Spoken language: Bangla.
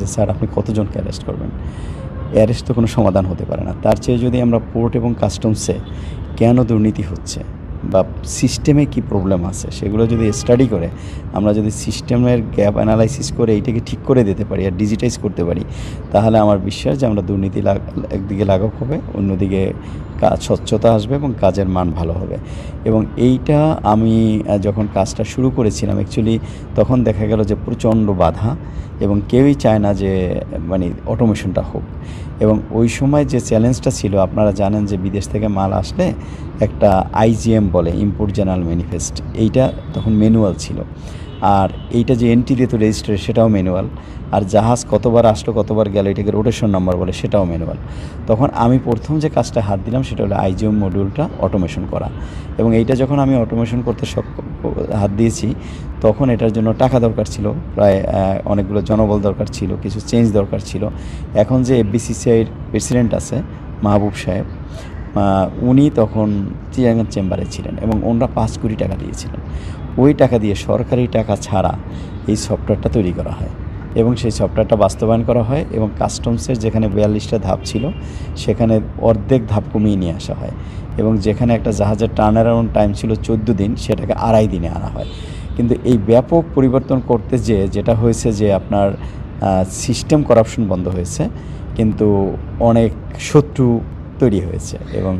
যে স্যার আপনি কতজনকে অ্যারেস্ট করবেন? অ্যারেস্ট তো কোনো সমাধান হতে পারে না। তার চেয়ে যদি আমরা পোর্ট এবং কাস্টমসে কেন দুর্নীতি হচ্ছে বা সিস্টেমে কি প্রবলেম আছে সেগুলো যদি স্টাডি করে আমরা যদি সিস্টেমের গ্যাপ অ্যানালাইসিস করে এইটাকে ঠিক করে দিতে পারি আর ডিজিটাইজ করতে পারি, তাহলে আমার বিশ্বাস যে আমরা দুর্নীতি একদিকে লাঘব হবে, অন্যদিকে স্বচ্ছতা আসবে এবং কাজের মান ভালো হবে। এবং এইটা আমি যখন কাজটা শুরু করেছিলাম অ্যাকচুয়ালি তখন দেখা গেল যে প্রচণ্ড বাধা এবং কেউই চায় না যে মানে অটোমেশনটা হোক। এবং ওই সময় যে চ্যালেঞ্জটা ছিল, আপনারা জানেন যে বিদেশ থেকে মাল আসলে একটা আইজিএম বলে, ইম্পোর্ট জেনারেল ম্যানিফেস্ট, এইটা তখন ম্যানুয়াল ছিল। আর এইটা যে এন্ট্রি দিত রেজিস্ট্রে সেটাও ম্যানুয়াল। আর জাহাজ কতবার আসলো কতবার গেল এটাকে রোটেশন নাম্বার বলে, সেটাও ম্যানুয়াল। তখন আমি প্রথম যে কাজটা হাত দিলাম সেটা হলো আইজিএম মডিউলটা অটোমেশন করা। এবং এইটা যখন আমি অটোমেশন করতে হাত দিয়েছি তখন এটার জন্য টাকা দরকার ছিল, প্রায় অনেকগুলো জনবল দরকার ছিল, কিছু চেঞ্জ দরকার ছিল। এখন যে এফবিসিসিআইয়ের প্রেসিডেন্ট আছে মাহবুব সাহেব, উনি তখন চিয়ারম্যান চেম্বারে ছিলেন এবং ওনারা 5 কোটি টাকা দিয়েছিলেন। ওই টাকা দিয়ে সরকারি টাকা ছাড়া এই সফটওয়্যারটা তৈরি করা হয় এবং সেই সফটওয়্যারটা বাস্তবায়ন করা হয় এবং কাস্টমসের যেখানে 42টা ধাপ ছিল সেখানে অর্ধেক ধাপ কমিয়ে নিয়ে আসা হয় এবং যেখানে একটা জাহাজের টার্ন অ্যারাউন্ড টাইম ছিল 14 দিন সেটাকে 2.5 দিনে আনা হয়। কিন্তু এই ব্যাপক পরিবর্তন করতে যেটা হয়েছে যে আপনার সিস্টেম করাপশন বন্ধ হয়েছে, কিন্তু অনেক শত্রু তৈরি হয়েছে এবং